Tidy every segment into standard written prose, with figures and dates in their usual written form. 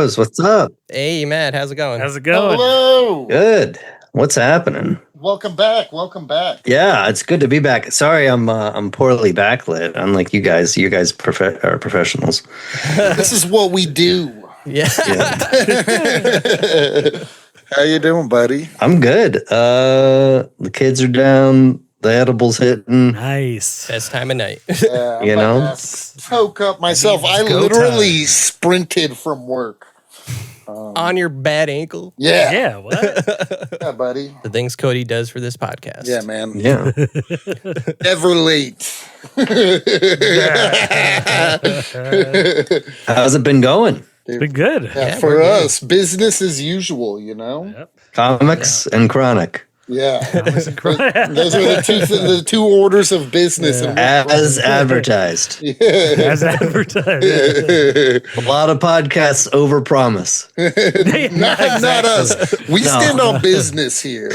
Bros, what's up? Hey, Matt, how's it going? How's it going? Hello. Good. What's happening? Welcome back. Welcome back. Yeah, it's good to be back. Sorry, I'm poorly backlit. Unlike you guys. You guys are professionals. This is what we do. Yeah. How you doing, buddy? I'm good. The kids are down. The edibles hitting. Nice. Best time of night. Yeah, You know? Poke up myself. I Go literally sprinted from work. On your bad ankle. Yeah. Yeah, what? Yeah, buddy. The things Cody does for this podcast. Yeah, man. Yeah. Never late. How's it been going? It's been good. Yeah, Yeah, for we're good. us, business as usual, you know? Yep. Comics and chronic. Yeah. Those are the two orders of business. Yeah. As advertised. As advertised. Yeah. A lot of podcasts overpromise. Not us. We No. stand on business here.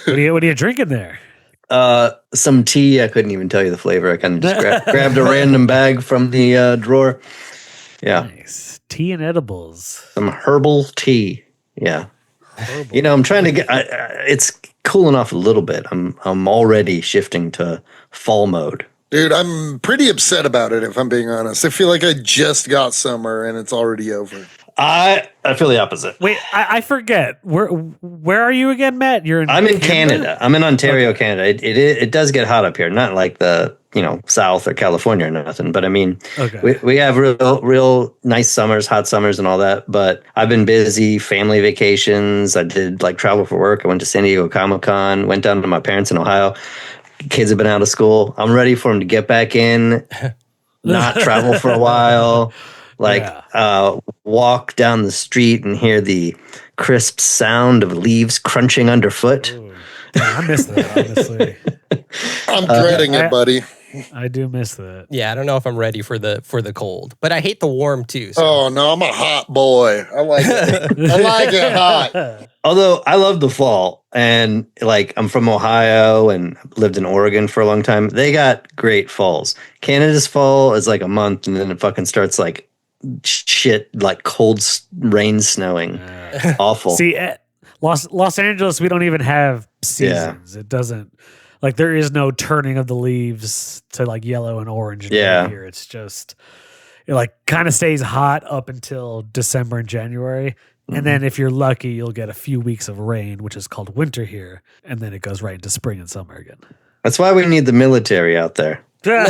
What are you drinking there? Some tea. I couldn't even tell you the flavor. I kind of just grabbed a random bag from the drawer. Yeah. Nice. Tea and edibles. Some herbal tea. Yeah. You know, I'm trying to get. It's cooling off a little bit. I'm already shifting to fall mode. Dude, I'm pretty upset about it, if I'm being honest. I feel like I just got summer and it's already over. I feel the opposite. Wait, I forget. Where are you again, Matt? I'm in Canada. I'm in Ontario, Canada. It does get hot up here. Not like the South or California or nothing. But I mean, Okay. we have real nice summers, hot summers, and all that. But I've been busy, family vacations. I did like travel for work. I went to San Diego Comic-Con. Went down to my parents in Ohio. Kids have been out of school. I'm ready for them to get back in, not travel for a while. Walk down the street and hear the crisp sound of leaves crunching underfoot. Ooh. Yeah, I miss that, honestly. I'm dreading it, buddy. I do miss that. Yeah, I don't know if I'm ready for the cold, but I hate the warm too. So. Oh, no, I'm a hot boy. I like it. I like it hot. Although I love the fall, and like I'm from Ohio and lived in Oregon for a long time. They got great falls. Canada's fall is like a month, and then it fucking starts like shit, like cold rain snowing. Awful. See, at Los Angeles, we don't even have seasons. It doesn't, like, there is no turning of the leaves to like yellow and orange. Here it's just, it like kind of stays hot up until December and January. And then if you're lucky, you'll get a few weeks of rain, which is called winter here. And then it goes right into spring and summer again. That's why we need the military out there. Yeah.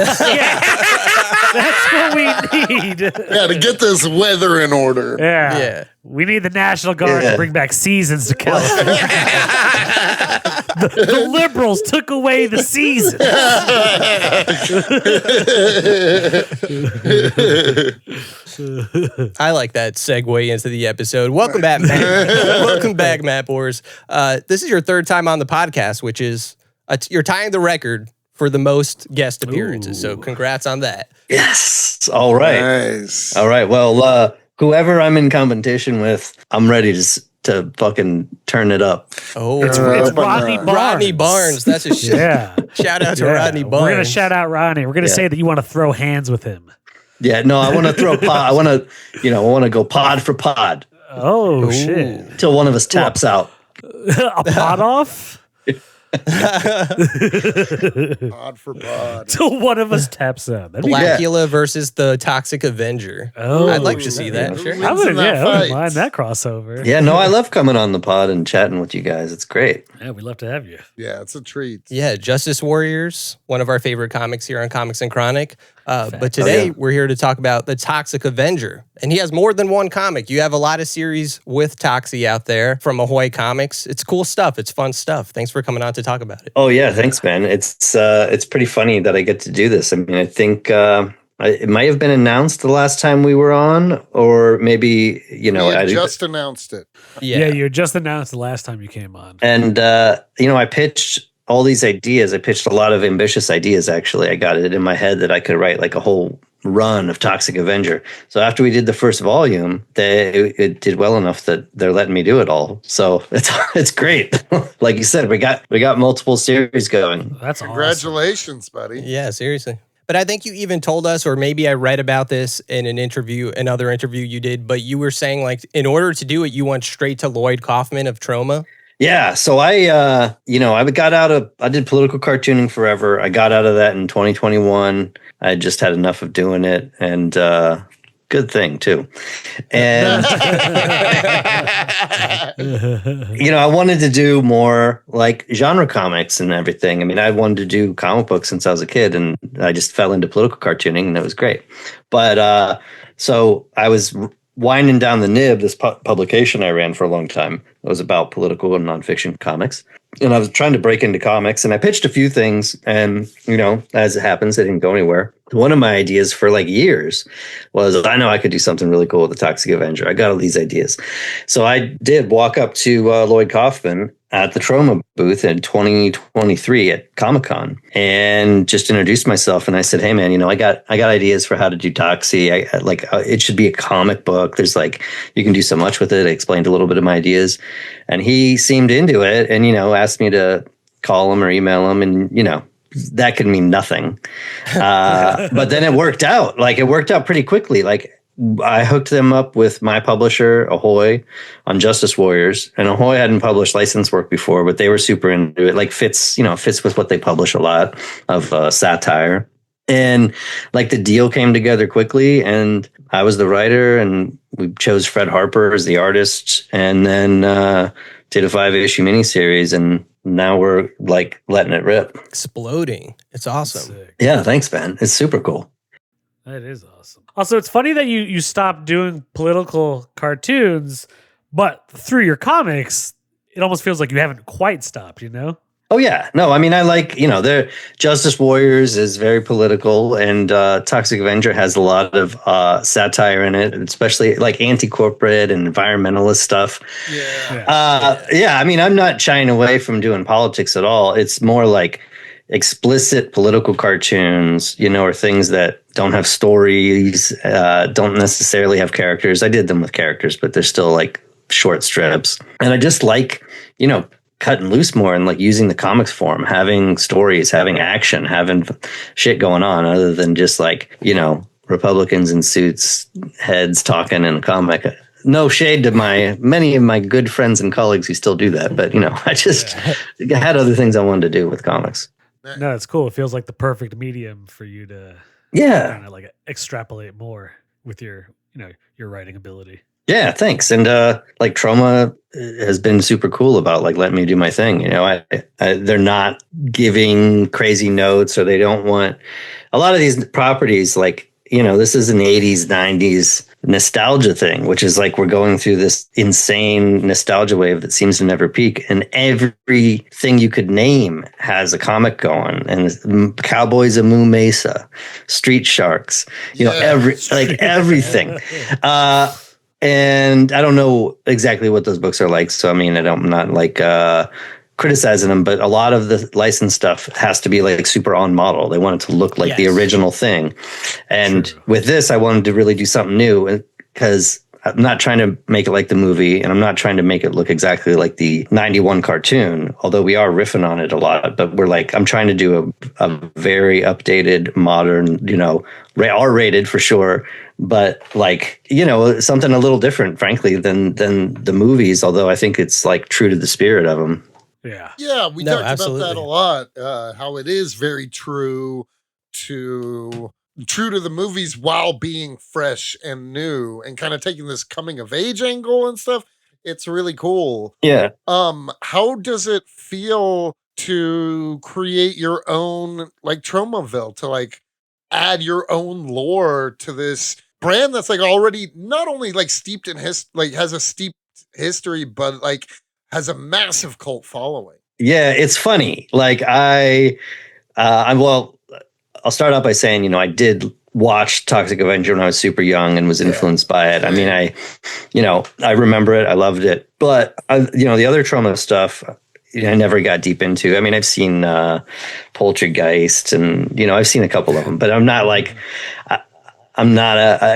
That's what we need. Yeah, to get this weather in order. Yeah. We need the National Guard to bring back seasons to California. the liberals took away the seasons. I like that segue into the episode. Welcome back, Matt. Welcome back, Matt Boers. This is your third time on the podcast, which is you're tying the record for the most guest appearances. So congrats on that. Yes. All right. Nice. All right. Well, whoever I'm in competition with, I'm ready to fucking turn it up. Oh, It's Rodney Barnes. Rodney Barnes. That's a shit. Yeah. Shout out to Rodney Barnes. We're going to shout out Rodney. We're going to say that you want to throw hands with him. Yeah. No, I want to throw pod. I want to go pod for pod Oh, shit. till one of us taps out. A pod off? Pod for pod. Till one of us taps out. That'd be Blackula versus the Toxic Avenger. Oh, I'd like to see that. Sure. I wouldn't fight. mind that crossover. Yeah. No, I love coming on the pod and chatting with you guys. It's great. Yeah, we'd love to have you. Yeah, it's a treat. Yeah, Justice Warriors, one of our favorite comics here on Comics and Chronic. But today we're here to talk about the Toxic Avenger. And he has more than one comic. You have a lot of series with Toxie out there from Ahoy Comics. It's cool stuff. It's fun stuff. Thanks for coming on to talk about it. Oh yeah, thanks, man. It's pretty funny that I get to do this. I mean, I think it might have been announced the last time we were on, or maybe I just announced it. Yeah, you just announced the last time you came on. And I pitched all these ideas. I pitched a lot of ambitious ideas. Actually, I got it in my head that I could write like a whole run of Toxic Avenger. So after we did the first volume, it did well enough that they're letting me do it all. So it's great. Like you said, we got multiple series going. That's Congratulations, buddy. Yeah, seriously. But I think you even told us, or maybe I read about this in another interview you did, but you were saying like, in order to do it, you went straight to Lloyd Kaufman of Troma. Yeah. So I did political cartooning forever. I got out of that in 2021. I just had enough of doing it, and good thing too. And I wanted to do more like genre comics and everything. I mean, I wanted to do comic books since I was a kid, and I just fell into political cartooning, and it was great. But so I was winding down the nib, this publication I ran for a long time. It was about political and nonfiction comics. And I was trying to break into comics, and I pitched a few things, and, as it happens, they didn't go anywhere. One of my ideas for like years was, I know I could do something really cool with the Toxic Avenger. I got all these ideas. So I did walk up to Lloyd Kaufman at the Troma booth in 2023 at Comic-Con and just introduced myself. And I said, hey man, I got ideas for how to do Toxie. It should be a comic book. There's you can do so much with it. I explained a little bit of my ideas, and he seemed into it and, asked me to call him or email him, and, that could mean nothing. But then it worked out. It worked out pretty quickly. I hooked them up with my publisher, Ahoy, on Justice Warriors. And Ahoy hadn't published licensed work before, but they were super into it. Fits with what they publish a lot of satire. And the deal came together quickly, and I was the writer, and we chose Fred Harper as the artist, and then did a 5-issue miniseries, and now we're letting it rip. Exploding. It's awesome. Yeah, thanks, man. It's super cool. That is awesome. Also, it's funny that you stopped doing political cartoons, but through your comics, it almost feels like you haven't quite stopped, Oh, yeah. No, I mean, their Justice Warriors is very political, and Toxic Avenger has a lot of satire in it, especially anti-corporate and environmentalist stuff. Yeah. I mean, I'm not shying away from doing politics at all. It's more explicit political cartoons, or things that don't have stories, don't necessarily have characters. I did them with characters, but they're still short strips. And I just cutting loose more and using the comics form, having stories, having action, having shit going on other than just Republicans in suits, heads talking in a comic. No shade to many of my good friends and colleagues who still do that, but I just had other things I wanted to do with comics. No, it's cool. It feels like the perfect medium for you to kind of extrapolate more with your your writing ability. Yeah, thanks. And Troma has been super cool about letting me do my thing. They're not giving crazy notes, or they don't want a lot of these properties. This is an 80s, 90s nostalgia thing, which is we're going through this insane nostalgia wave that seems to never peak. And everything you could name has a comic going. And Cowboys of Moo Mesa, Street Sharks, everything. And I don't know exactly what those books are like. So, I mean, I'm not criticizing them, but a lot of the licensed stuff has to be super on model. They want it to look like the original thing. And with this, I wanted to really do something new, because I'm not trying to make it like the movie, and I'm not trying to make it look exactly like the 91 cartoon, although we are riffing on it a lot. But I'm trying to do a very updated, modern, R-rated for sure, but something a little different, frankly, than the movies, although I think it's true to the spirit of them. Yeah, we talked about that a lot, how it is very true to the movies while being fresh and new and kind of taking this coming of age angle and stuff. It's really cool. Yeah. How does it feel to create your own Tromaville, to add your own lore to this brand that's already not only steeped in has a steep history, but has a massive cult following? Yeah, it's funny. I'll start out by saying, I did watch Toxic Avenger when I was super young and was influenced by it. I mean, I remember it. I loved it. But, the other Troma stuff, I never got deep into. I mean, I've seen Poltergeist, and, I've seen a couple of them, but I'm not I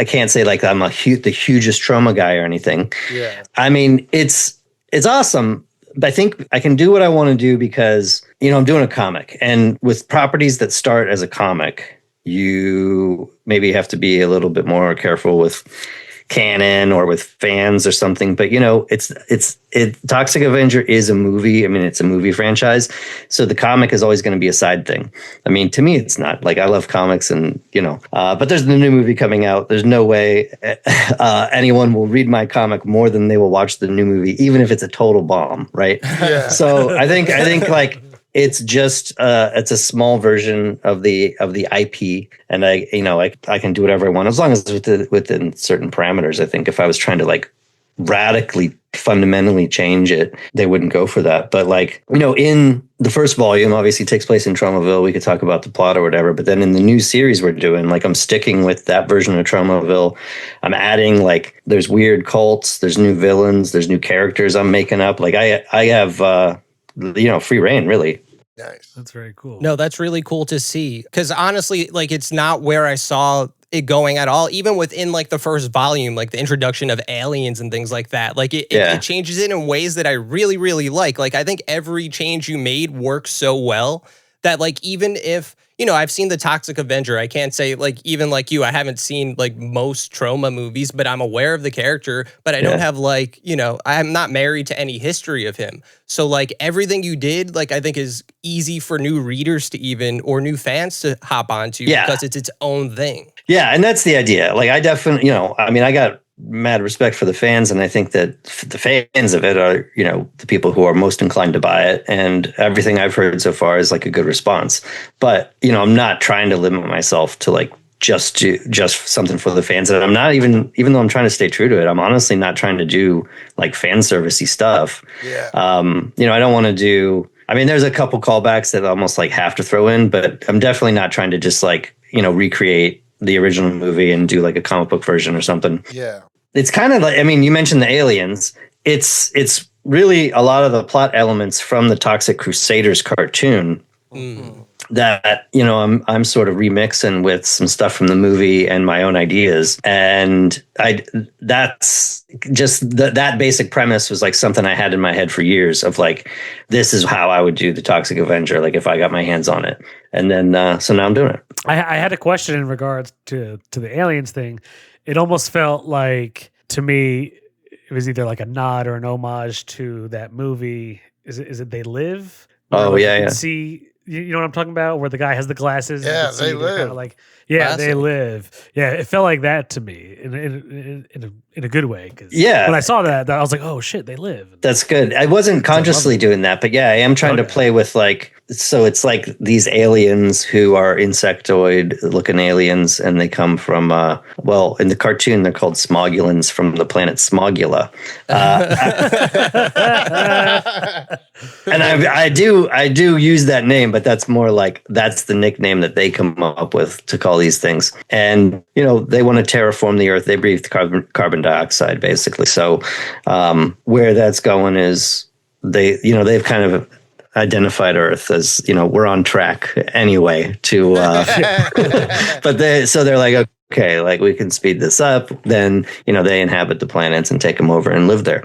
can't say I'm the hugest Troma guy or anything. Yeah. I mean, it's awesome. I think I can do what I want to do because, I'm doing a comic, and with properties that start as a comic, you maybe have to be a little bit more careful with canon or with fans or something. But Toxic Avenger is a movie. I mean, it's a movie franchise, so the comic is always going to be a side thing. I mean, to me, it's not. Like, I love comics, and but there's the new movie coming out. There's no way anyone will read my comic more than they will watch the new movie, even if it's a total bomb, right? Yeah. So I think like, it's just it's a small version of the IP, and I can do whatever I want as long as it's within certain parameters. I think if I was trying to like radically fundamentally change it, they wouldn't go for that. But like, in the first volume, obviously takes place in Tromaville. We could talk about the plot or whatever, but then in the new series we're doing, like, I'm sticking with that version of Tromaville. I'm adding, like, there's weird cults, there's new villains, there's new characters I'm making up. Like, I have free reign, really. Nice. That's very cool. No, that's really cool to see. Because honestly, like, it's not where I saw it going at all. Even within like the first volume, like the introduction of aliens and things like that. Like it changes it in ways that I really, really like. Like, I think every change you made works so well that, like, even if, I've seen the Toxic Avenger. I can't say, like, even like you, I haven't seen like most Troma movies, but I'm aware of the character, but I don't have like, I'm not married to any history of him. So like everything you did, like, I think is easy for new readers to or new fans to hop onto because it's its own thing. Yeah. And that's the idea. Like, I definitely, I got mad respect for the fans, and I think that the fans of it are, the people who are most inclined to buy it, and everything I've heard so far is like a good response. But I'm not trying to limit myself to like just something for the fans, and I'm not even though I'm trying to stay true to it, I'm honestly not trying to do like fan servicey stuff. I don't want to do, there's a couple callbacks that I almost like have to throw in, but I'm definitely not trying to just like recreate the original movie and do like a comic book version or something. Yeah. It's kind of like, you mentioned the aliens. It's really a lot of the plot elements from the Toxic Crusaders cartoon that, I'm sort of remixing with some stuff from the movie and my own ideas. And that's just that basic premise was like something I had in my head for years of like, this is how I would do the Toxic Avenger, like if I got my hands on it. And then, so now I'm doing it. I had a question in regards to the aliens thing. It almost felt like, to me, it was either like a nod or an homage to that movie. Is it They Live? Oh, like yeah. See, you know what I'm talking about? Where the guy has the glasses. Yeah, They Live. Like, They Live. Yeah, it felt like that to me in a good way. Cause when I saw that, I was like, oh shit, They Live. That's good. I wasn't consciously doing that, but I am trying to play with like, so it's like these aliens who are insectoid looking aliens, and they come from, in the cartoon, they're called Smogulans from the planet Smogula. And I do use that name, but that's more like, that's the nickname that they come up with to call these things. And, they want to terraform the earth. They breathe carbon dioxide, basically. So where that's going is they've kind of identified Earth as, we're on track anyway to, but they're like, okay, like we can speed this up. Then, they inhabit the planets and take them over and live there.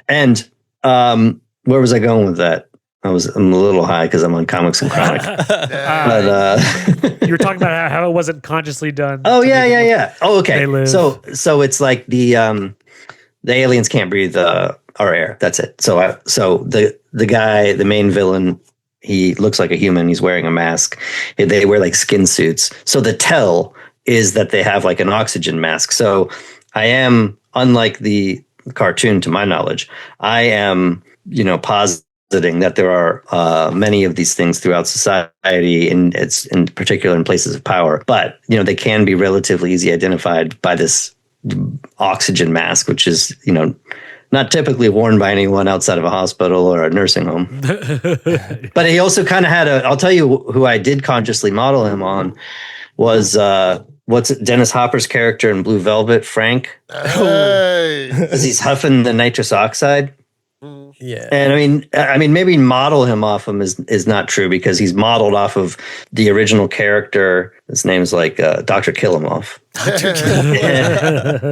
And where was I going with that? I'm a little high because I'm on Comics and Chronic. But you were talking about how it wasn't consciously done. Oh yeah. Oh, okay. So it's like the aliens can't breathe our air. That's it. So the guy, the main villain, he looks like a human. He's wearing a mask. They wear like skin suits. So the tell is that they have like an oxygen mask. So I am, unlike the cartoon, to my knowledge, I am, positing that there are many of these things throughout society, and it's in particular in places of power. But they can be relatively easy identified by this oxygen mask, which is not typically worn by anyone outside of a hospital or a nursing home. But he also kind of had I'll tell you who I did consciously model him on was Dennis Hopper's character in Blue Velvet, Frank. Hey. Because he's huffing the nitrous oxide. Yeah. And I mean, maybe model him off him is not true, because he's modeled off of the original character. His name's like Dr. Killumoff.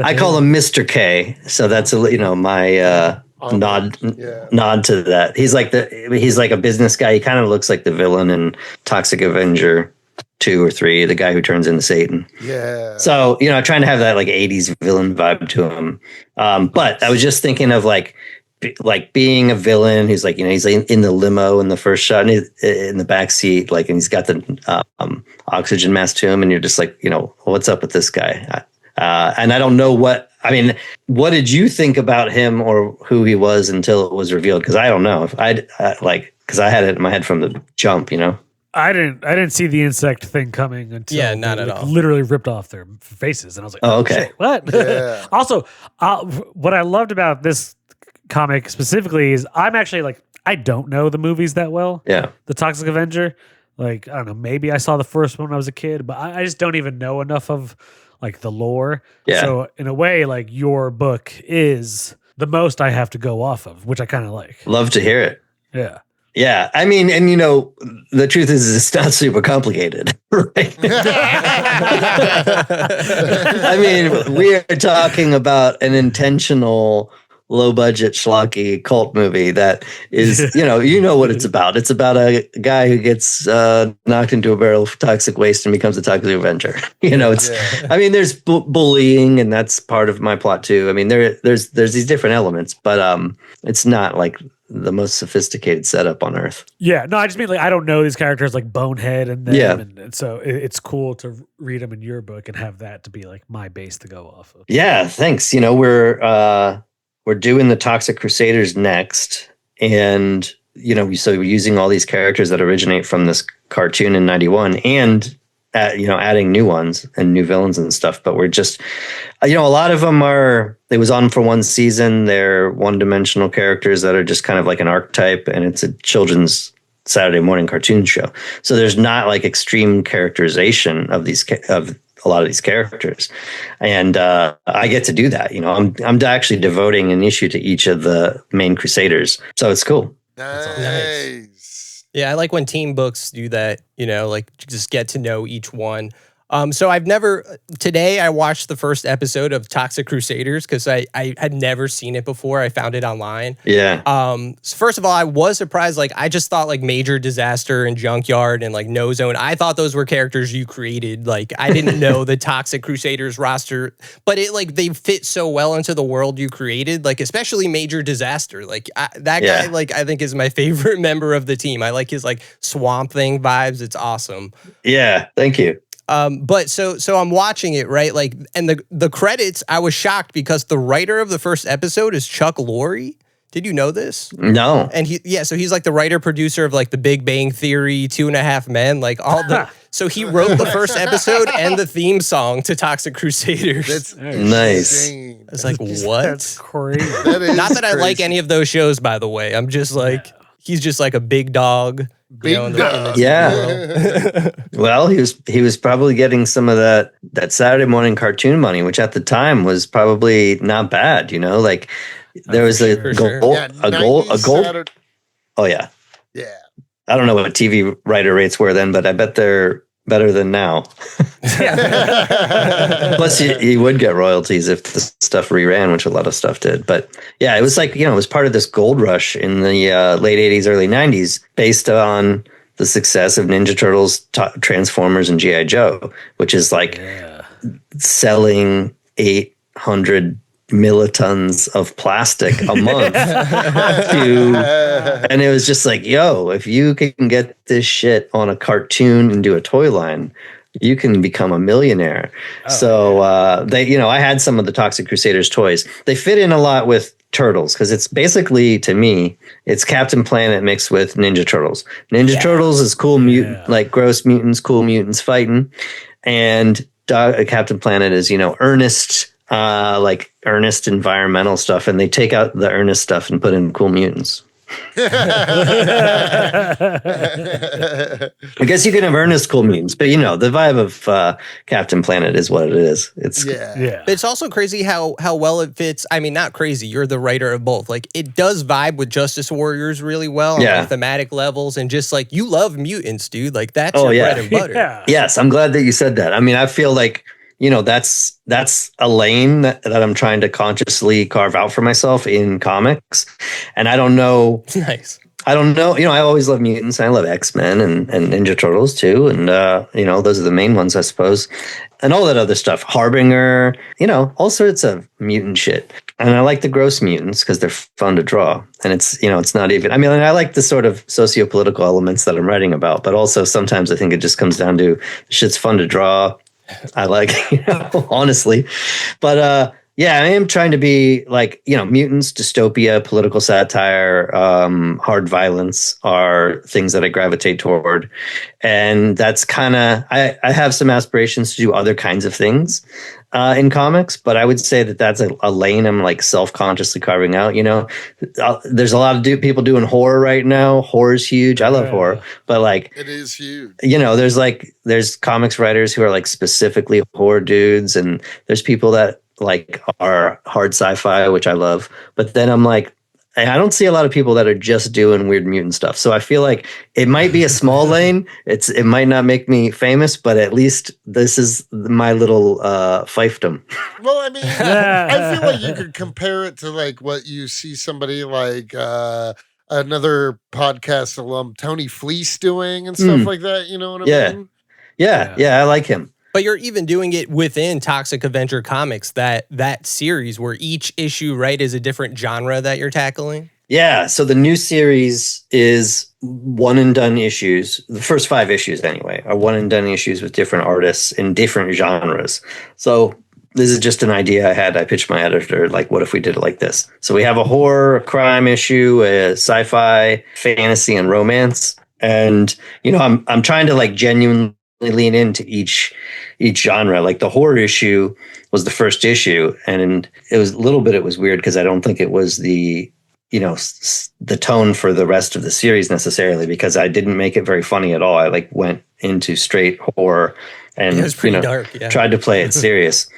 I call him Mr. K. So that's my nod to that. He's like a business guy. He kind of looks like the villain in Toxic Avenger 2 or 3, the guy who turns into Satan. Yeah. So, trying to have that like 80s villain vibe to him. But I was just thinking of like being a villain who's like, he's in the limo in the first shot, and in the back seat, like, and he's got the oxygen mask to him, and you're just like, what's up with this guy? And I don't know what did you think about him or who he was until it was revealed? Because I don't know if because I had it in my head from the jump, I didn't see the insect thing coming until not at all. Literally ripped off their faces, and I was like, "Oh, okay, shit, what?" Yeah. Also, what I loved about this comic specifically is I'm actually I don't know the movies that well. Yeah, the Toxic Avenger, I don't know, maybe I saw the first one when I was a kid, but I just don't even know enough of the lore. Yeah. So in a way, your book is the most I have to go off of, which I kind of like. Love to hear it. Yeah. Yeah, I mean, and the truth is it's not super complicated, right? I mean, we are talking about an intentional low-budget schlocky cult movie that is, you know what it's about. It's about a guy who gets knocked into a barrel of toxic waste and becomes a Toxic Avenger. I mean, there's bullying, and that's part of my plot too. I mean, there's these different elements, but it's not like the most sophisticated setup on earth. Yeah, no, I just mean I don't know these characters like Bonehead and them, Yeah. and so it's cool to read them in your book and have that to be my base to go off of. Yeah, thanks. We're doing the Toxic Crusaders next, and so we're using all these characters that originate from this cartoon in '91, and adding new ones and new villains and stuff. But we're just, a lot of them it was on for one season. They're one-dimensional characters that are just kind of like an archetype, and it's a children's Saturday morning cartoon show. So there's not extreme characterization of a lot of these characters, and I get to do that. I'm actually devoting an issue to each of the main Crusaders, so it's cool. Nice. Yeah, I like when team books do that, just get to know each one. So today I watched the first episode of Toxic Crusaders because I had never seen it before. I found it online. Yeah. So first of all, I was surprised. I just thought Major Disaster and Junkyard and No Zone. I thought those were characters you created. I didn't know the Toxic Crusaders roster, but they fit so well into the world you created. Especially Major Disaster. That guy, I think is my favorite member of the team. I like his Swamp Thing vibes. It's awesome. Yeah. Thank you. But so I'm watching it, right? And the credits, I was shocked because the writer of the first episode is Chuck Lorre. Did you know this? No. And so he's the writer producer of The Big Bang Theory, 2.5 Men, so he wrote the first episode and the theme song to Toxic Crusaders. That's nice. insane. It's what? That's crazy. That is Not that I like crazy. any of those shows, by the way. I'm just he's just a big dog. Big in the dog. Yeah. Well, he was probably getting some of that Saturday morning cartoon money, which at the time was probably not bad. There was a gold. Yeah, A gold. 90s Saturday- Oh yeah. Yeah. I don't know what TV writer rates were then, but I bet they're better than now. Plus, you would get royalties if the stuff reran, which a lot of stuff did. But yeah, it was it was part of this gold rush in the late 80s, early 90s, based on the success of Ninja Turtles, Transformers, and G.I. Joe, which is selling 800 millitons of plastic a month and it was just if you can get this shit on a cartoon and do a toy line, you can become a millionaire. I had some of the Toxic Crusaders toys. They fit in a lot with Turtles because it's basically, to me, it's Captain Planet mixed with Ninja Turtles. Ninja Turtles is cool mutant, gross mutants, cool mutants fighting, and Captain Planet is earnest, earnest environmental stuff, and they take out the earnest stuff and put in cool mutants. I guess you can have earnest cool mutants, but the vibe of Captain Planet is what it is. It's But it's also crazy how well it fits. I mean, not crazy. You're the writer of both. It does vibe with Justice Warriors really well on thematic levels, and just you love mutants, dude. That's your bread and butter. Yeah. Yes, I'm glad that you said that. I mean, I feel that's a lane that I'm trying to consciously carve out for myself in comics. And I don't know. Nice. I don't know. I always love mutants. I love X-Men and Ninja Turtles too. And, those are the main ones, I suppose. And all that other stuff. Harbinger, all sorts of mutant shit. And I like the gross mutants because they're fun to draw. And it's not even, I like the sort of socio-political elements that I'm writing about, but also sometimes I think it just comes down to shit's fun to draw. I like, honestly. But, yeah, I am trying to be like, mutants, dystopia, political satire, hard violence are things that I gravitate toward. And that's kind of, I have some aspirations to do other kinds of things in comics, but I would say that that's a lane I'm like self-consciously carving out. There's a lot of people doing horror right now. Horror's huge. I love horror, but like, it is huge. There's comics writers who are like specifically horror dudes, and there's people that like are hard sci-fi, which I love. But then I'm like, I don't see a lot of people that are just doing weird mutant stuff. So I feel like it might be a small lane. It might not make me famous, but at least this is my little fiefdom. Well, I feel like you could compare it to like what you see somebody like another podcast alum, Tony Fleece, doing and stuff like that. You know what I mean? Yeah, I like him. But you're even doing it within Toxic Avenger Comics, that series where each issue, right, is a different genre that you're tackling? Yeah, so the new series is one and done issues. The first 5 issues, anyway, are one and done issues with different artists in different genres. So this is just an idea I had. I pitched my editor, like, what if we did it like this? So we have a horror, a crime issue, a sci-fi, fantasy, and romance. And, I'm trying to like genuinely lean into each genre. Like the horror issue was the first issue, and it was weird because I don't think it was the the tone for the rest of the series necessarily, because I didn't make it very funny at all. I like went into straight horror and it was pretty dark, tried to play it serious.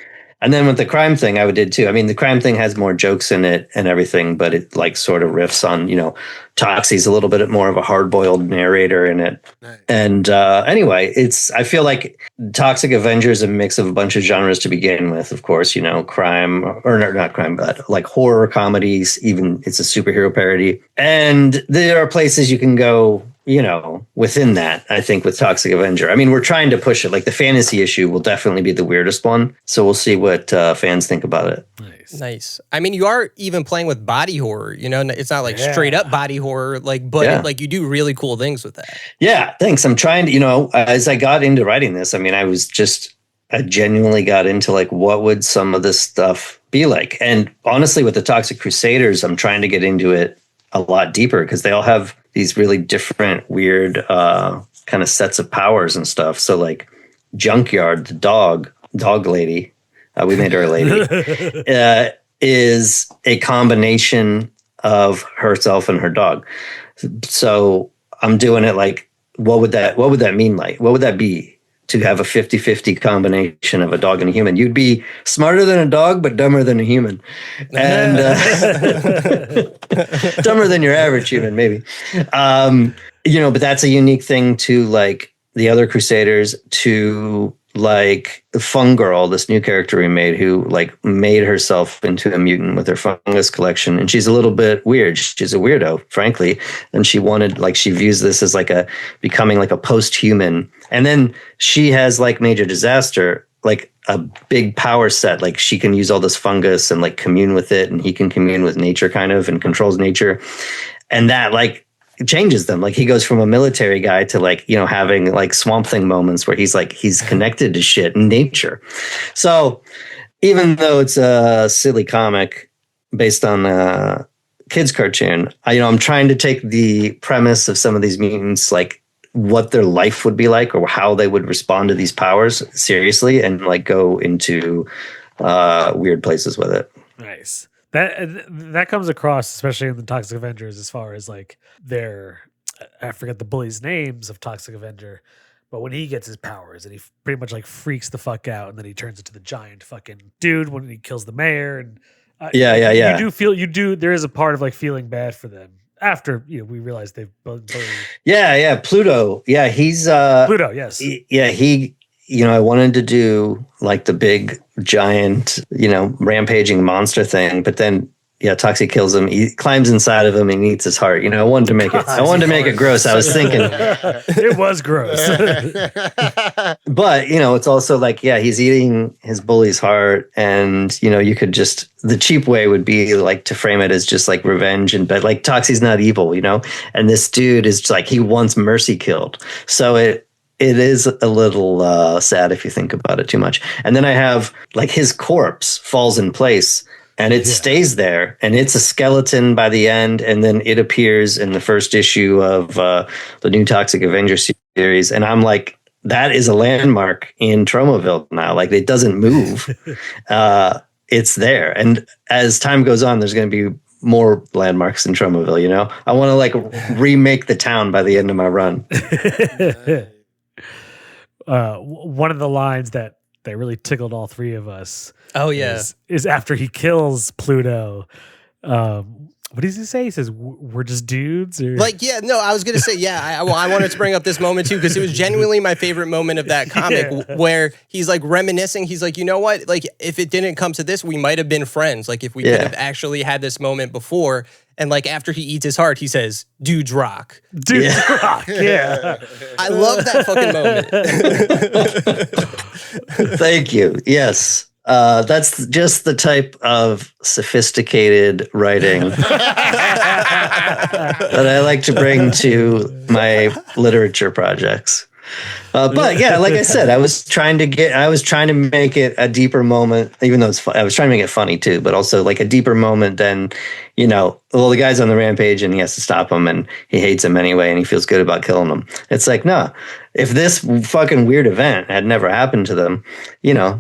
And then with the crime thing, I did too. The crime thing has more jokes in it and everything, but it like sort of riffs on, Toxie's a little bit more of a hard-boiled narrator in it. Nice. And anyway, I feel like Toxic Avengers is a mix of a bunch of genres to begin with. Of course, crime, or not crime, but like horror comedies, even it's a superhero parody. And there are places you can go, within that, I think, with Toxic Avenger. We're trying to push it. Like the fantasy issue will definitely be the weirdest one. So we'll see what fans think about it. Nice. You are even playing with body horror, it's not like straight up body horror, but you do really cool things with that. Yeah, thanks. I'm trying to, as I got into writing this, I genuinely got into like, what would some of this stuff be like? And honestly, with the Toxic Crusaders, I'm trying to get into it a lot deeper because they all have these really different, weird kind of sets of powers and stuff. So like Junkyard, the dog lady, we made her a lady, is a combination of herself and her dog. So I'm doing it like, what would that mean like? What would that be? To have a 50-50 combination of a dog and a human. You'd be smarter than a dog, but dumber than a human. And dumber than your average human, maybe. But that's a unique thing to like the other Crusaders, to like Fungirl, this new character we made, who like made herself into a mutant with her fungus collection. And she's a little bit weird. She's a weirdo, frankly. And she views this as like becoming like a post-human. And then she has like Major Disaster, like a big power set. Like she can use all this fungus and like commune with it. And he can commune with nature kind of and controls nature. And that like changes them. Like he goes from a military guy to like, having like Swamp Thing moments where he's connected to shit in nature. So even though it's a silly comic based on a kids cartoon, I'm trying to take the premise of some of these mutants, like what their life would be like or how they would respond to these powers seriously, and like go into weird places with it. Nice. That comes across, especially in the Toxic Avengers, as far as like I forget the bullies' names of Toxic Avenger, but when he gets his powers and he pretty much like freaks the fuck out, and then he turns into the giant fucking dude when he kills the mayor, and you do there is a part of like feeling bad for them after we realize they've both. Pluto, he's Pluto, yes, he I wanted to do like the big giant, rampaging monster thing, but then Toxie kills him. He climbs inside of him and eats his heart. I wanted to make it gross. I was thinking it was gross. But, it's also like, he's eating his bully's heart. And, you could just, the cheap way would be like to frame it as just like revenge. But like Toxie's not evil, and this dude is just like, he wants Mercy killed. So it is a little sad if you think about it too much. And then I have like his corpse falls in place. And it stays there, and it's a skeleton by the end, and then it appears in the first issue of the new Toxic Avenger series. And I'm like, that is a landmark in Tromaville now. Like, it doesn't move. It's there. And as time goes on, there's going to be more landmarks in Tromaville, I want to like remake the town by the end of my run. One of the lines that really tickled all three of us. Oh yeah, is after he kills Pluto. What does he say? He says, "We're just dudes." Or? I was gonna say, I wanted to bring up this moment too because it was genuinely my favorite moment of that comic where he's like reminiscing. He's like, you know what? Like, if it didn't come to this, we might have been friends. Like, if we could have actually had this moment before. And like after he eats his heart, he says, "Dudes rock." Dudes rock. Yeah. I love that fucking moment. Thank you. Yes. That's just the type of sophisticated writing that I like to bring to my literature projects. But yeah, like I said, I was trying to make it a deeper moment, even though I was trying to make it funny too, but also like a deeper moment than, the guy's on the rampage and he has to stop him and he hates him anyway and he feels good about killing him. It's like, no, if this fucking weird event had never happened to them,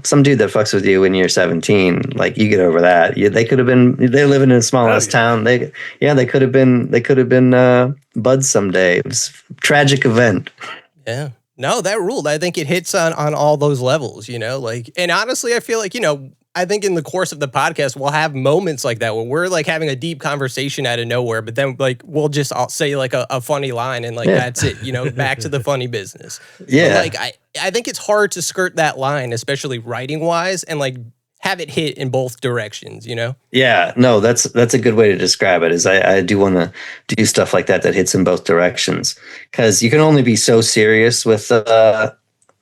some dude that fucks with you when you're 17, like you get over that. They could have been, they live in a small ass town. They could have been buds someday. It was a tragic event. Yeah. No, that ruled. I think it hits on all those levels, and honestly, I feel like, I think in the course of the podcast, we'll have moments like that where we're like having a deep conversation out of nowhere, but then like, we'll just say like a funny line and like, that's it, back to the funny business. Yeah. But, like, I think it's hard to skirt that line, especially writing wise, and like have it hit in both directions, Yeah, no, that's a good way to describe it. Is I do want to do stuff like that hits in both directions, because you can only be so serious with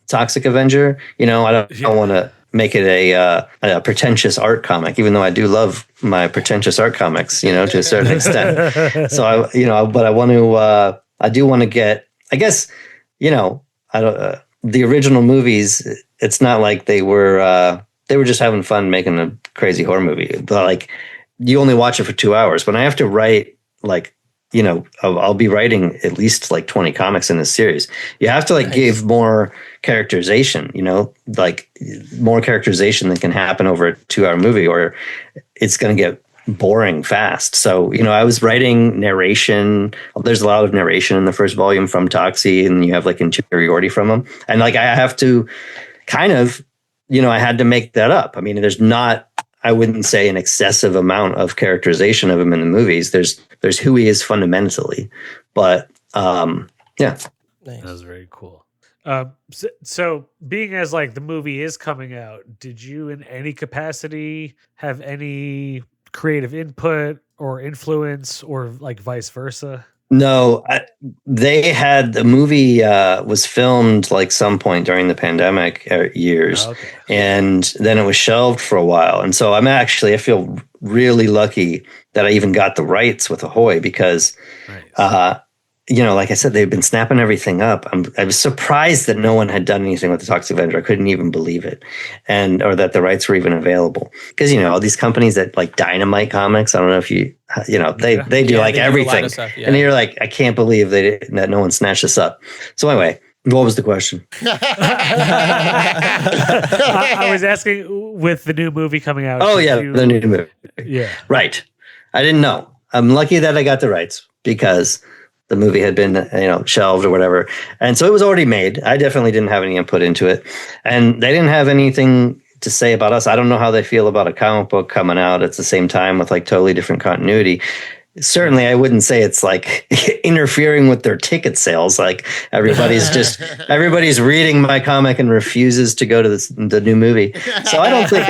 Toxic Avenger. I don't want to make it a pretentious art comic, even though I do love my pretentious art comics, to a certain extent. So but I do want to get, I guess, the original movies. It's not like they were just having fun making a crazy horror movie, but like you only watch it for 2 hours. When I have to write, like, I'll be writing at least like 20 comics in this series. You have to like give more characterization, like more characterization that can happen over a 2-hour movie, or it's going to get boring fast. So, I was writing narration. There's a lot of narration in the first volume from Toxie, and you have like interiority from him. And like, I have to kind of, I had to make that up. I mean, there's not, I wouldn't say an excessive amount of characterization of him in the movies. There's who he is fundamentally, but yeah. Nice. That was very cool. So being as like the movie is coming out, did you in any capacity have any creative input or influence, or like vice versa? No, the movie was filmed like some point during the pandemic years, and then it was shelved for a while. And so I feel really lucky that I even got the rights with Ahoy, because, like I said, they've been snapping everything up. I was surprised that no one had done anything with the Toxic Avenger. I couldn't even believe it, or that the rights were even available. Because all these companies that like Dynamite Comics, I don't know if they do like everything, stuff, and you're like, I can't believe that no one snatched this up. So anyway, what was the question? I was asking, with the new movie coming out. Oh yeah, the new movie. Yeah, right. I didn't know. I'm lucky that I got the rights, because the movie had been, shelved or whatever. And so it was already made. I definitely didn't have any input into it. And they didn't have anything to say about us. I don't know how they feel about a comic book coming out at the same time with like totally different continuity. certainly I wouldn't say it's like interfering with their ticket sales. Like everybody's reading my comic and refuses to go to the new movie. So I don't think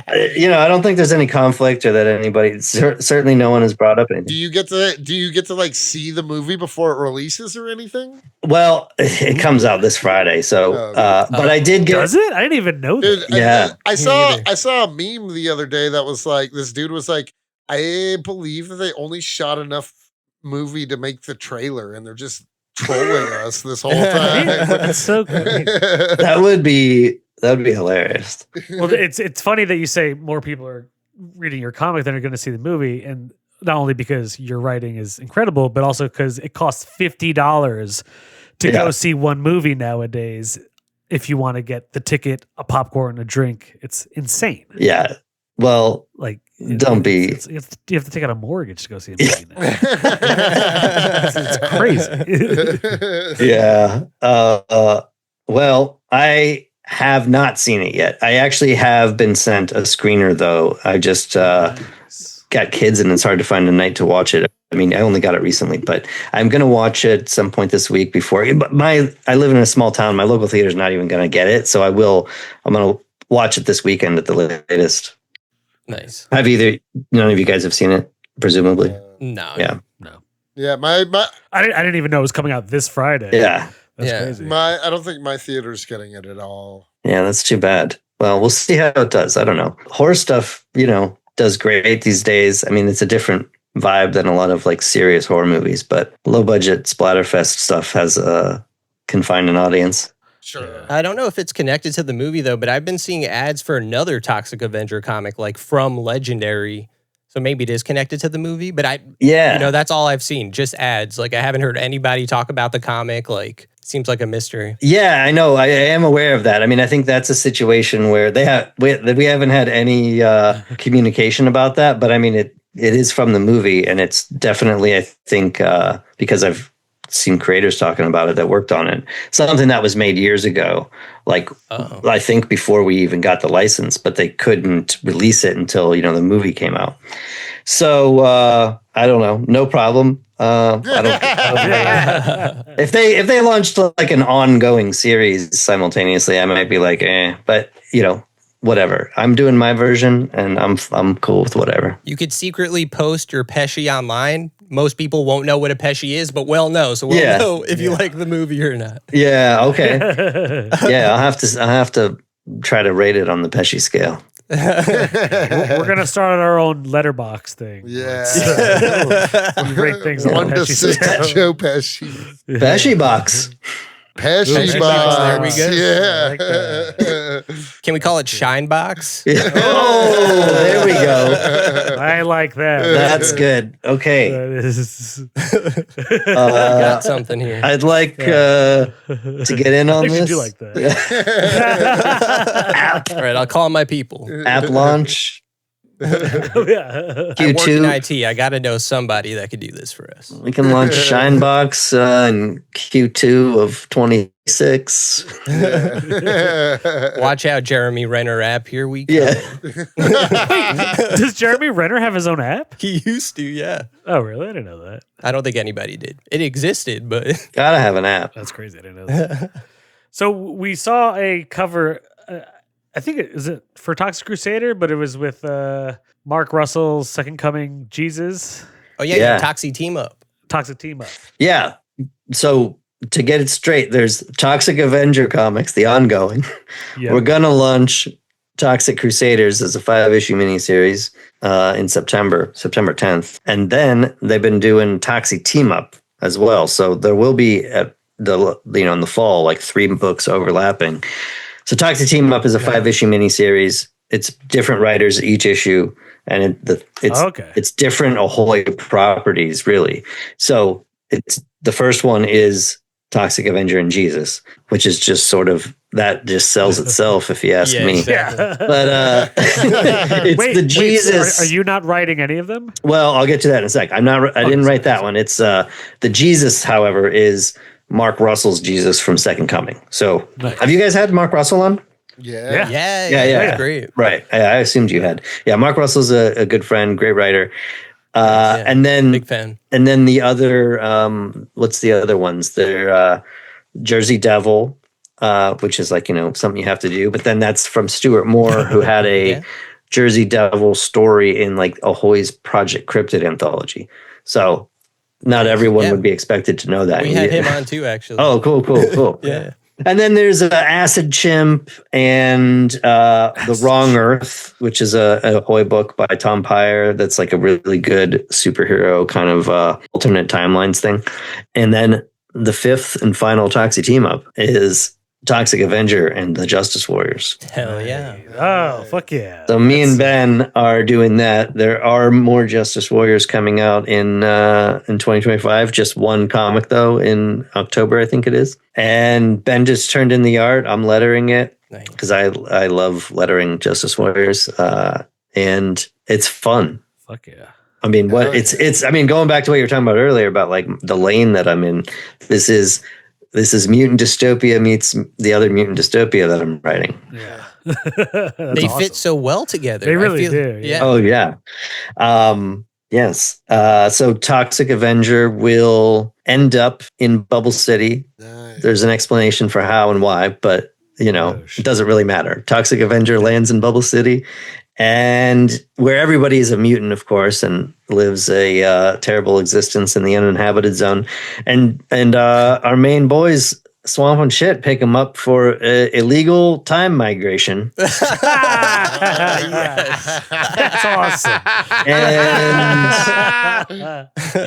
I don't think there's any conflict or that anybody, certainly no one has brought up anything. Do you get to like see the movie before it releases or anything? Well, it comes out this Friday. So, but I did get. Does it? I didn't even know that. Dude, Yeah. I saw a meme the other day that was like, this dude was like, I believe that they only shot enough movie to make the trailer, and they're just trolling us this whole time. That's so good. That would be hilarious. Well, it's funny that you say more people are reading your comic than are going to see the movie, and not only because your writing is incredible, but also because it costs $50 to go see one movie nowadays. If you want to get the ticket, a popcorn, a drink, it's insane. Yeah. Well, like. You have to take out a mortgage to go see a movie now. It's crazy. Yeah. Well, I have not seen it yet. I actually have been sent a screener, though. I just got kids, and it's hard to find a night to watch it. I mean, I only got it recently, but I'm going to watch it some point this week before. But I live in a small town. My local theater is not even going to get it, so I'm going to watch it this weekend at the latest. Nice. Have none of you guys have seen it, presumably? No. Yeah. No. Yeah, I didn't even know it was coming out this Friday. Yeah. That's crazy. I don't think my theater's getting it at all. Yeah, that's too bad. Well, we'll see how it does. I don't know. Horror stuff, does great these days. I mean, it's a different vibe than a lot of like serious horror movies, but low budget splatterfest stuff can find an audience. Sure. I don't know if it's connected to the movie, though, but I've been seeing ads for another Toxic Avenger comic, like from Legendary. So maybe it is connected to the movie, but that's all I've seen, just ads. Like, I haven't heard anybody talk about the comic. Like, seems like a mystery. Yeah, I know. I am aware of that. I mean, I think that's a situation where we haven't had any communication about that, but I mean, it is from the movie, and it's definitely, I think, because I've seen creators talking about it that worked on it. Something that was made years ago, like I think before we even got the license, but they couldn't release it until the movie came out. So I don't know, no problem. I don't. If they launched like an ongoing series simultaneously, I might be like, but whatever. I'm doing my version, and I'm cool with whatever. You could secretly post your Pesci online. Most people won't know what a Pesci is, but we'll know. So we'll know if you like the movie or not. Yeah. Okay. Yeah. I'll have to try to rate it on the Pesci scale. We're gonna start our own Letterboxd thing. Yeah. Rate things on One the to Pesci six scale. Joe Pesci. Pesci box. Pesci box. box. There we go. Yeah. I like that. Can we call it Shine Box? Oh, there we go. I like that. That's good. Okay. That is. Got something here. I'd like to get in on I this. do like that. All right, I'll call my people. App launch. Yeah. I work in Q2. IT. I got to know somebody that could do this for us. We can launch Shinebox in Q2 of 26. Watch out, Jeremy Renner app. Here we go. Yeah. Does Jeremy Renner have his own app? He used to, yeah. Oh, really? I didn't know that. I don't think anybody did. It existed, but Gotta have an app. That's crazy. I didn't know that. So we saw a cover. I think is it for Toxic Crusader, but it was with Mark Russell's Second Coming Jesus. oh yeah. Toxie Team-Up. Toxic Team-Up. Yeah. So to get it straight, there's Toxic Avenger Comics, the ongoing. Yeah. We're gonna launch Toxic Crusaders as a 5-issue miniseries in September 10th, and then they've been doing Toxie Team-Up as well. So there will be in the fall like 3 books overlapping. So Toxic Team-Up is a 5-issue miniseries. It's different writers each issue, and it's different Ahoy properties, really. So it's the first one is Toxic Avenger and Jesus, which is just sort of that just sells itself, if you ask me. Exactly. But it's the Jesus. So are you not writing any of them? Well, I'll get to that in a sec. I didn't write that one. It's the Jesus, however, is Mark Russell's Jesus from Second Coming. So have you guys had Mark Russell on? Yeah. Yeah. That's great. Right. I assumed you had. Yeah, Mark Russell's a good friend, great writer. And then big fan. And then the other, what's the other ones? They're Jersey Devil, which is like, something you have to do. But then that's from Stuart Moore, who had a Jersey Devil story in like Ahoy's Project Cryptid anthology. So not everyone would be expected to know that. We had him on too, actually. Oh, cool. Yeah. And then there's Acid Chimp and The Wrong Earth, which is a Ahoy book by Tom Pyre. That's like a really good superhero kind of alternate timelines thing. And then the fifth and final Toxie Team-Up is Toxic Avenger and the Justice Warriors. Hell yeah. Oh, fuck yeah. So me and Ben are doing that. There are more Justice Warriors coming out in 2025. Just one comic, though, in October, I think it is. And Ben just turned in the art. I'm lettering it because I love lettering Justice Warriors. And it's fun. Fuck yeah. I mean, going back to what you were talking about earlier about like the lane that I'm in, this is mutant dystopia meets the other mutant dystopia that I'm writing. Yeah. They fit so well together. They really do. Yeah. Oh, yeah. Yes. So Toxic Avenger will end up in Bubble City. Nice. There's an explanation for how and why, but, it doesn't really matter. Toxic Avenger lands in Bubble City, and where everybody is a mutant, of course, and lives a terrible existence in the uninhabited zone. And our main boys, Swamp and Shit, pick them up for illegal time migration. That's awesome.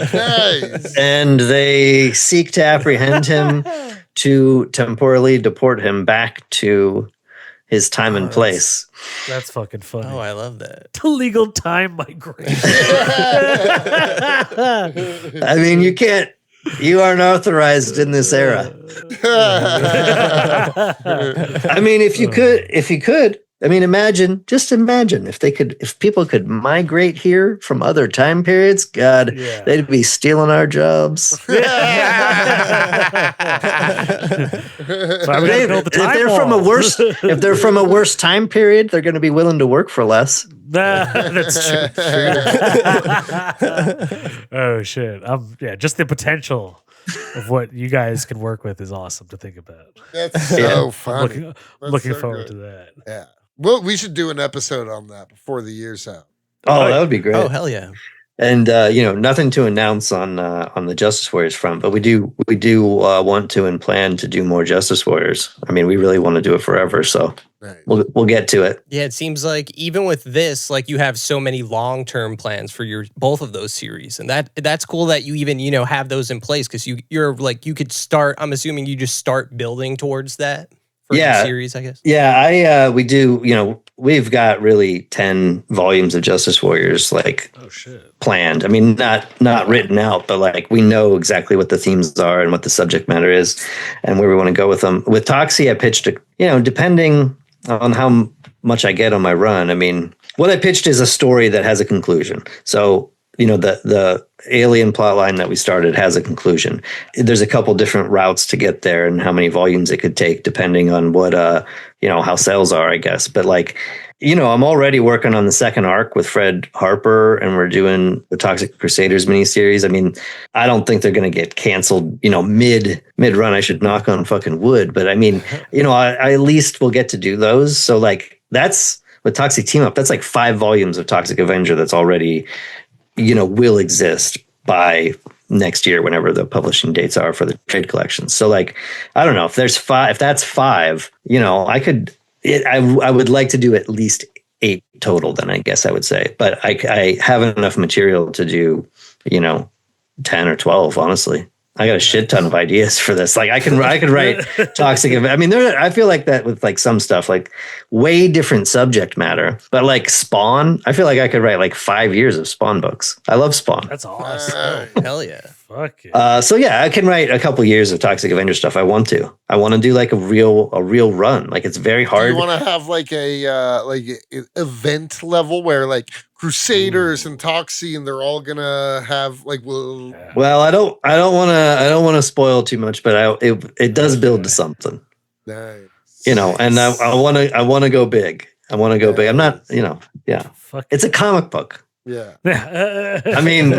Nice. And they seek to apprehend him to temporally deport him back to his time and place. That's fucking funny. Oh, I love that. Legal time migration. I mean, you aren't authorized in this era. I mean, if you could, I mean, imagine if people could migrate here from other time periods, God, they'd be stealing our jobs. If they're from a worse time period, they're going to be willing to work for less. That's true. Oh shit! Just the potential of what you guys can work with is awesome to think about. That's so funny. Looking forward to that. Yeah. Well, we should do an episode on that before the year's out. Oh, that would be great. Oh, hell yeah. And nothing to announce on the Justice Warriors front, but we do want to and plan to do more Justice Warriors. I mean, we really want to do it forever, so we'll get to it. Yeah, it seems like even with this, like you have so many long-term plans for both of those series, and that's cool that you even have those in place because you're like you could start. I'm assuming you just start building towards that. For each series, I guess. Yeah, we do. We've got really 10 volumes of Justice Warriors, like planned. I mean, not written out, but like we know exactly what the themes are and what the subject matter is, and where we want to go with them. With Toxie, I pitched depending on how much I get on my run. I mean, what I pitched is a story that has a conclusion. So the alien plotline that we started has a conclusion. There's a couple different routes to get there and how many volumes it could take depending on what how sales are, I guess. But like, I'm already working on the second arc with Fred Harper, and we're doing the Toxic Crusaders miniseries. I mean, I don't think they're going to get canceled, mid run. I should knock on fucking wood, but I mean, I at least will get to do those. So like that's with Toxic Team-Up, that's like 5 volumes of Toxic Avenger that's already will exist by next year, whenever the publishing dates are for the trade collections. So like, I don't know if that's 5, I would like to do at least 8 total, then I guess I would say, but I have enough material to do, 10 or 12, honestly. I got a shit ton of ideas for this. Like I could write Toxic. I mean, I feel like that with like some stuff, like way different subject matter, but like Spawn, I feel like I could write like 5 years of Spawn books. I love Spawn. That's awesome. Oh, hell yeah. Fuck yeah. So yeah, I can write a couple years of Toxic Avenger stuff. I want to do like a real run. Like it's very hard. Do you want to have like an event level where like Crusaders and Toxie and they're all gonna have like well, I don't want to spoil too much, but it does build to something. Nice. And I want to go big. I want to go big. I'm not, It's a comic book. Yeah. I mean,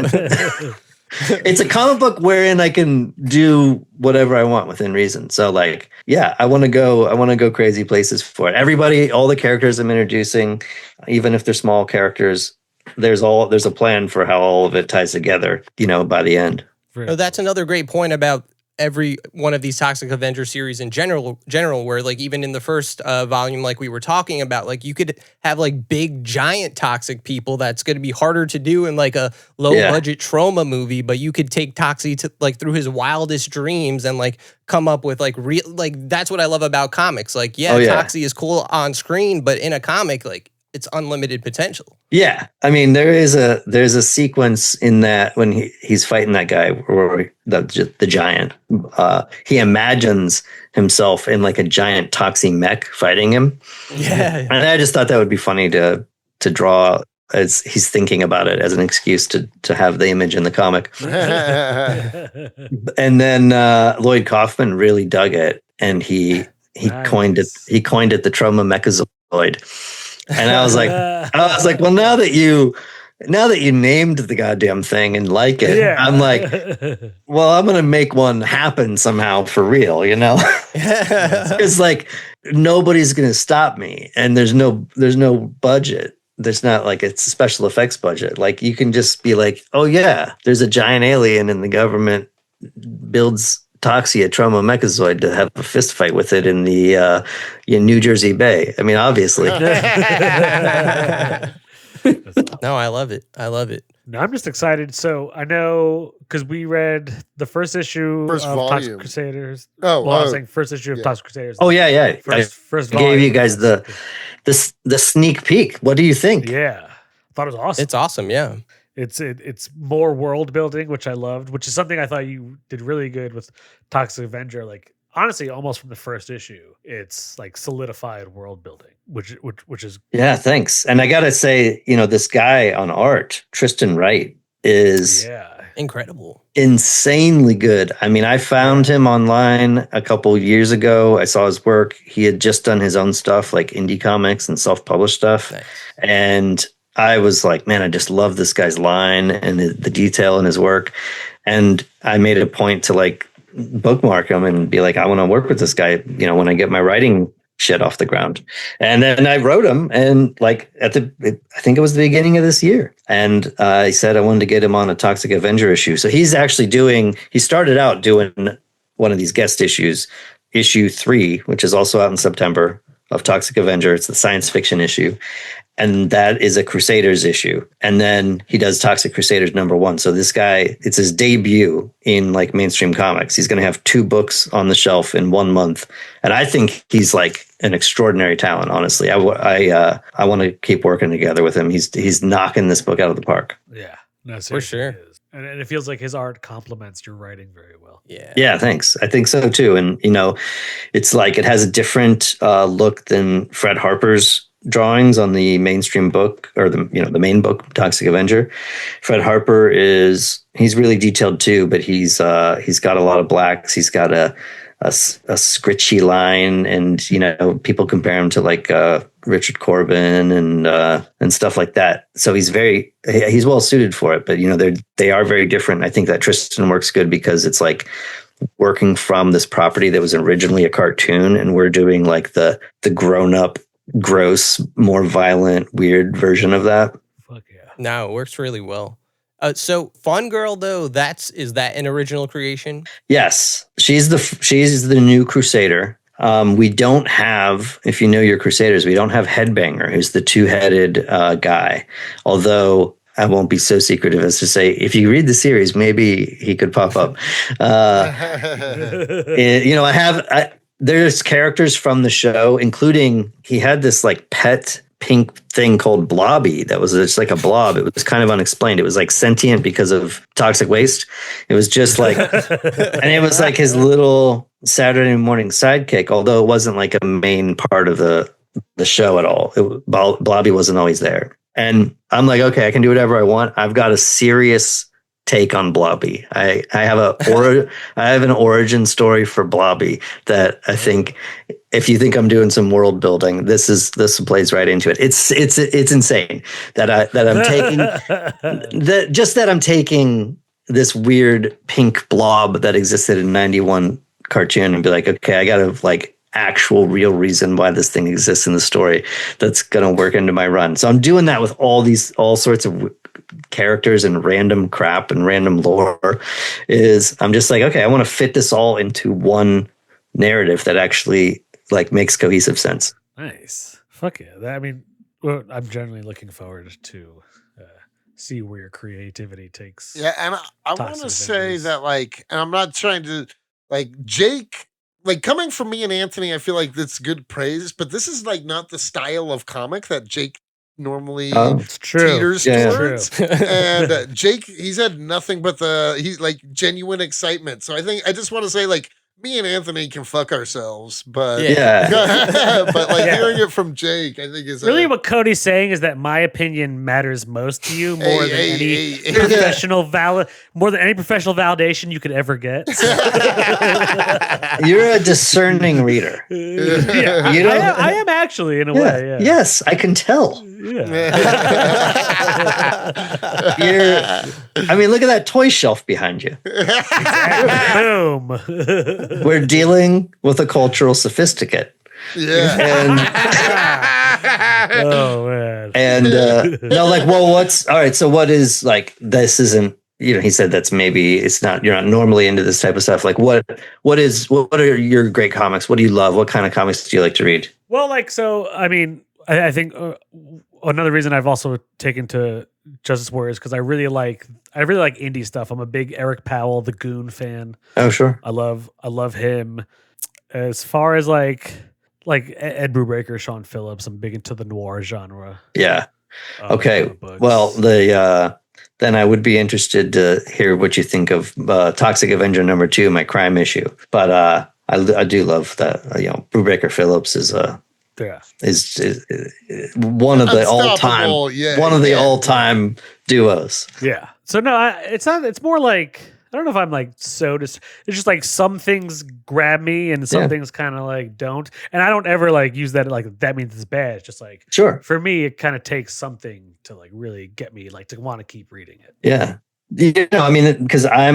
it's a comic book wherein I can do whatever I want within reason. So like, yeah, I want to go crazy places for it. Everybody, all the characters I'm introducing, even if they're small characters, there's a plan for how all of it ties together, by the end. So that's another great point about every one of these Toxic Avenger series in general, where like even in the first volume, like we were talking about, like you could have like big giant toxic people that's going to be harder to do in like a low budget Troma movie, but you could take Toxie to like through his wildest dreams and like come up with like real, like that's what I love about comics. Like, Toxie is cool on screen, but in a comic, like it's unlimited potential. Yeah, I mean there's a sequence in that when he's fighting that guy or the giant. He imagines himself in like a giant Toxie mech fighting him. Yeah, and I just thought that would be funny to draw as he's thinking about it as an excuse to have the image in the comic. And then Lloyd Kaufman really dug it, and he coined it the Troma Mechazoid. And I was like, well, now that you named the goddamn thing and like it, I'm like, well, I'm gonna make one happen somehow for real, It's like nobody's gonna stop me, and there's no budget. There's not like it's a special effects budget. Like you can just be like, oh yeah, there's a giant alien, and the government builds Toxie, a Troma Mechazoid, to have a fist fight with it in the New Jersey Bay. I mean, obviously. No, I love it. No, I'm just excited. So I know because we read the first issue of Toxic Crusaders. I was saying first issue of Toxic Crusaders. Oh yeah. First I gave you guys the sneak peek. What do you think? Yeah, I thought it was awesome. It's awesome. Yeah. It's more world building, which I loved, which is something I thought you did really good with Toxic Avenger. Like honestly, almost from the first issue, it's like solidified world building, which is thanks. And I gotta say, this guy on art, Tristan Wright, is incredible, insanely good. I mean, I found him online a couple years ago. I saw his work. He had just done his own stuff, like indie comics and self-published stuff, and I was like, man, I just love this guy's line and the detail in his work. And I made it a point to like bookmark him and be like, I want to work with this guy, when I get my writing shit off the ground. And then I wrote him, and like I think it was the beginning of this year. And I said I wanted to get him on a Toxic Avenger issue. So he's actually he started out doing one of these guest issues, issue 3, which is also out in September, of Toxic Avenger. It's the science fiction issue. And that is a Crusaders issue. And then he does Toxic Crusaders #1. So this guy, it's his debut in like mainstream comics. He's going to have 2 books on the shelf in 1 month. And I think he's like an extraordinary talent, honestly. I want to keep working together with him. He's knocking this book out of the park. Yeah, no, for sure. And it feels like his art complements your writing very well. Yeah, thanks. I think so too. And, it's like it has a different look than Fred Harper's drawings on the mainstream book, or the main book, Toxic Avenger. Fred Harper he's really detailed too, but he's got a lot of blacks. He's got a scritchy line, and people compare him to like Richard Corbin and stuff like that. So he's well suited for it. But they are very different. I think that Tristan works good because it's like working from this property that was originally a cartoon, and we're doing like the grown up, gross, more violent, weird version of that. Fuck yeah! No, it works really well. So Fungirl though, is that an original creation? Yes, she's the new Crusader. We don't have, if you know your Crusaders, we don't have Headbanger, who's the 2-headed guy. Although I won't be so secretive as to say, if you read the series, maybe he could pop up. There's characters from the show, including he had this like pet pink thing called Blobby that was just like a blob. It was kind of unexplained. It was like sentient because of toxic waste. It was just like, and it was like his little Saturday morning sidekick, although it wasn't like a main part of the show at all. Blobby wasn't always there. And I'm like, okay, I can do whatever I want. I've got a serious take on Blobby. I have I have an origin story for Blobby that I think, if you think I'm doing some world building, this plays right into it. It's insane that I'm taking that I'm taking this weird pink blob that existed in 91 cartoon and be like, okay, I gotta like actual real reason why this thing exists in the story that's gonna work into my run. So I'm doing that with all sorts of characters and random crap and random lore. I'm just like, okay, I want to fit this all into one narrative that actually like makes cohesive sense. Nice. Fuck yeah. I mean, well, I'm generally looking forward to see where your creativity takes. Yeah, and I want to say that, like, and I'm not trying to, like, Jake, like, coming from me and Anthony, I feel like that's good praise, but this is, like, not the style of comic that Jake normally teeters towards. And Jake, he's had nothing but he's like genuine excitement. So I just want to say, like, me and Anthony can fuck ourselves, but but like hearing it from Jake, I think is really what Cody's saying is that my opinion matters most to you more than any professional validation you could ever get. You're a discerning reader. Yeah, you know, I am actually in a way. Yeah. Yes, I can tell. Yeah. I mean, look at that toy shelf behind you. Boom. We're dealing with a cultural sophisticate. Yeah. Oh man. And no, like, well, all right? So what is like? This isn't. You know, he said that's maybe it's not. You're not normally into this type of stuff. Like, what are your great comics? What do you love? What kind of comics do you like to read? Well, like, so I mean, I think another reason I've also taken to Justice Warriors because I really like indie stuff. I'm a big Eric Powell, the Goon fan. Oh, sure. I love him. As far as like Ed Brubaker, Sean Phillips, I'm big into the noir genre. Yeah. Okay. Well, then I would be interested to hear what you think of Toxic Avenger #2, my crime issue. But I do love that. Brubaker Phillips is one of the all-time duos. Yeah. So no, it's not. It's more like I don't know if I'm like it's just like some things grab me and some things kind of like don't. And I don't ever like use that like that means it's bad. It's just like for me, it kind of takes something to like really get me like to want to keep reading it. Yeah. I mean, because I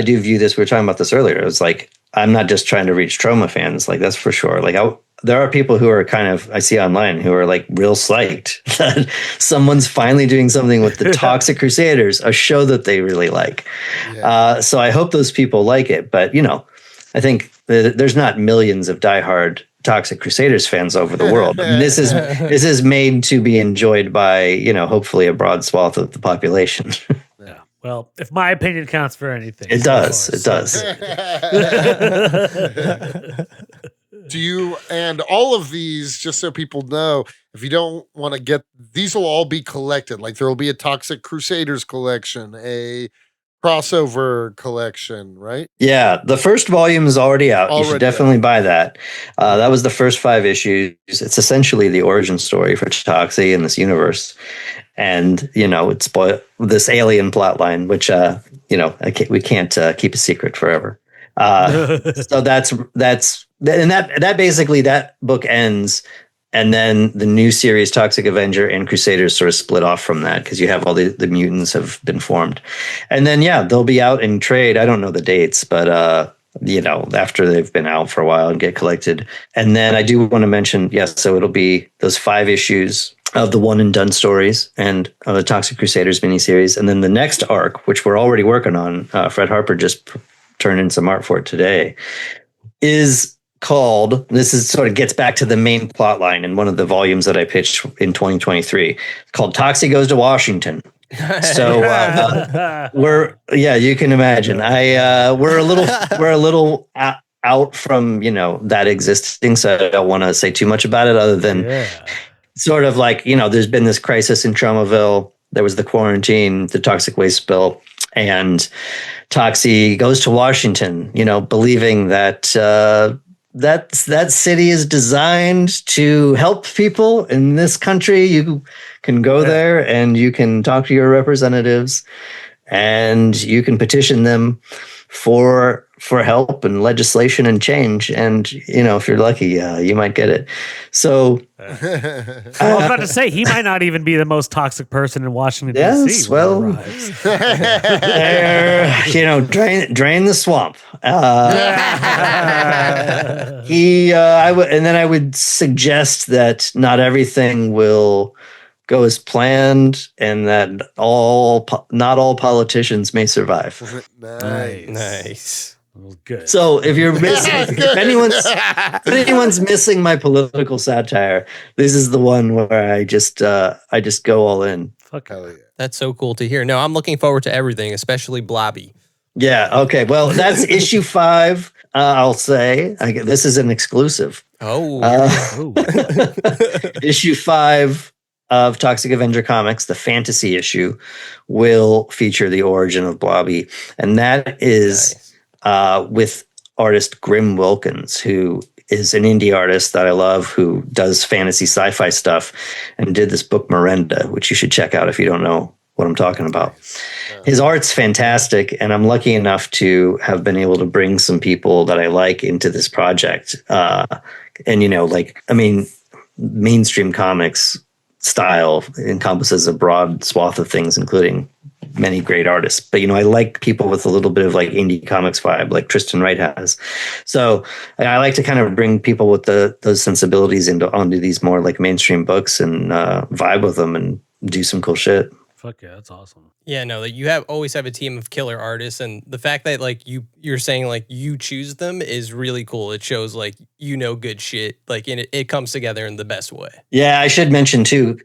do view this. We were talking about this earlier. It's like I'm not just trying to reach Troma fans. Like that's for sure. Like there are people who are I see online who are like real psyched that someone's finally doing something with the Toxic Crusaders, a show that they really like. Yeah. So I hope those people like it. But I think there's not millions of diehard Toxic Crusaders fans over the world. I mean, this is made to be enjoyed by hopefully a broad swath of the population. Yeah. Well, if my opinion counts for anything, it does. It does. Do you, and all of these, just so people know, if you don't want to get, these will all be collected. Like there will be a Toxic Crusaders collection, a crossover collection, right? Yeah, the first volume is already out. You should definitely buy that. That was the first 5 issues. It's essentially the origin story for Toxie in this universe. And, it's this alien plot line, which, we can't keep a secret forever. So that's that basically that book ends, and then the new series Toxic Avenger and Crusaders sort of split off from that because you have all the mutants have been formed, and then they'll be out in trade. I don't know the dates, but after they've been out for a while and get collected. And then I do want to mention so it'll be those 5 issues of the one and done stories and the Toxic Crusaders miniseries, and then the next arc, which we're already working on. Fred Harper just turned in some art for it today, is called, this is sort of gets back to the main plot line in one of the volumes that I pitched in 2023, called Toxie Goes to Washington. So you can imagine we're a little out from that existing, so I don't want to say too much about it other than sort of like there's been this crisis in Tromaville. There was the quarantine, the toxic waste spill, and Toxie goes to Washington, believing that that city is designed to help people in this country. You can go there and you can talk to your representatives and you can petition them for help and legislation and change. And, if you're lucky, you might get it. So I was about to say, he might not even be the most toxic person in Washington, D.C. Yes, well, drain the swamp. I would suggest that not everything will go as planned, and that not all politicians may survive. Nice. Well, good. So if you're missing, if anyone's missing my political satire, this is the one where I just go all in. Fuck hell yeah. That's so cool to hear. No, I'm looking forward to everything, especially Blobby. Yeah. Okay. Well, that's issue 5. I'll say this is an exclusive. Issue 5 of Toxic Avenger Comics, the fantasy issue, will feature the origin of Blobby, and that is with artist Grim Wilkins, who is an indie artist that I love, who does fantasy sci-fi stuff, and did this book Miranda, which you should check out if you don't know what I'm talking about. His art's fantastic, and I'm lucky enough to have been able to bring some people that I like into this project. Mainstream comics style encompasses a broad swath of things, including many great artists. But, I like people with a little bit of like indie comics vibe, like Tristan Wright has. So I like to kind of bring people with those sensibilities onto these more like mainstream books and vibe with them and do some cool shit. Fuck yeah, that's awesome. Yeah, no, you always have a team of killer artists, and the fact that like you're saying like you choose them is really cool. It shows like good shit, like it comes together in the best way. Yeah, I should mention too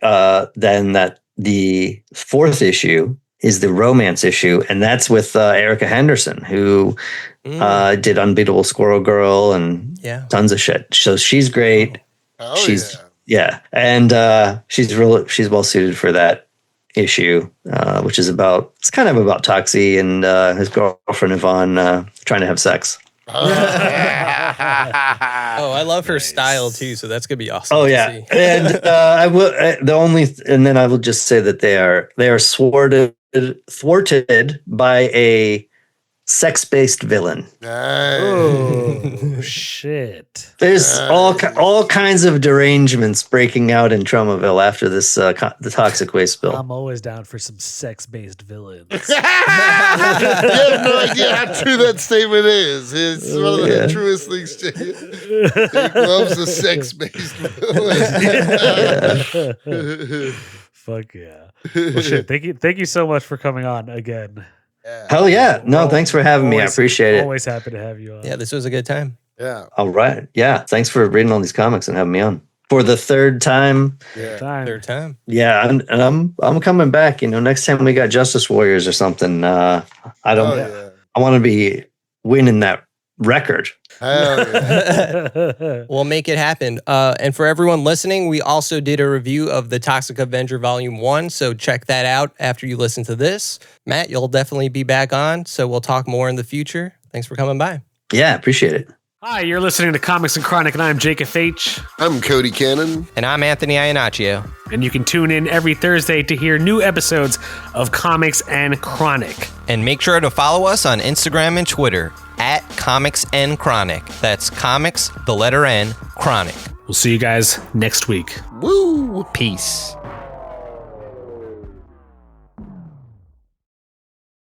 then that the 4th issue is the romance issue, and that's with Erica Henderson, who did Unbeatable Squirrel Girl and tons of shit. So she's great. And she's well suited for that issue, which is it's kind of about Toxie and his girlfriend Yvonne trying to have sex. I love her style too, so that's gonna be awesome. Oh yeah, and I will just say that they are thwarted by a sex-based villain. Oh shit! There's all kinds of derangements breaking out in Tromaville after this the toxic waste spill. I'm always down for some sex-based villains. You have no idea how true that statement is. It's one of the truest things. Jake loves a sex-based villain. Fuck yeah! Well, shit. Thank you so much for coming on again. Hell yeah. No, thanks for having me. I appreciate it. Always happy to have you on. Yeah, this was a good time. Yeah. All right. Yeah. Thanks for reading all these comics and having me on for the 3rd time. Third time. Yeah. And I'm coming back. Next time we got Justice Warriors or something. I want to be winning that record. Hell yeah. We'll make it happen. And for everyone listening, we also did a review of the Toxic Avenger Volume 1, so check that out after you listen to this. Matt, you'll definitely be back on, so we'll talk more in the future. Thanks for coming by. Yeah, appreciate it. Hi, you're listening to Comics and Chronic, and I'm Jake FH. I'm Cody Cannon. And I'm Anthony Iannaccio. And you can tune in every Thursday to hear new episodes of Comics and Chronic. And make sure to follow us on Instagram and Twitter at Comics and Chronic. That's Comics, the letter N, Chronic. We'll see you guys next week. Woo! Peace.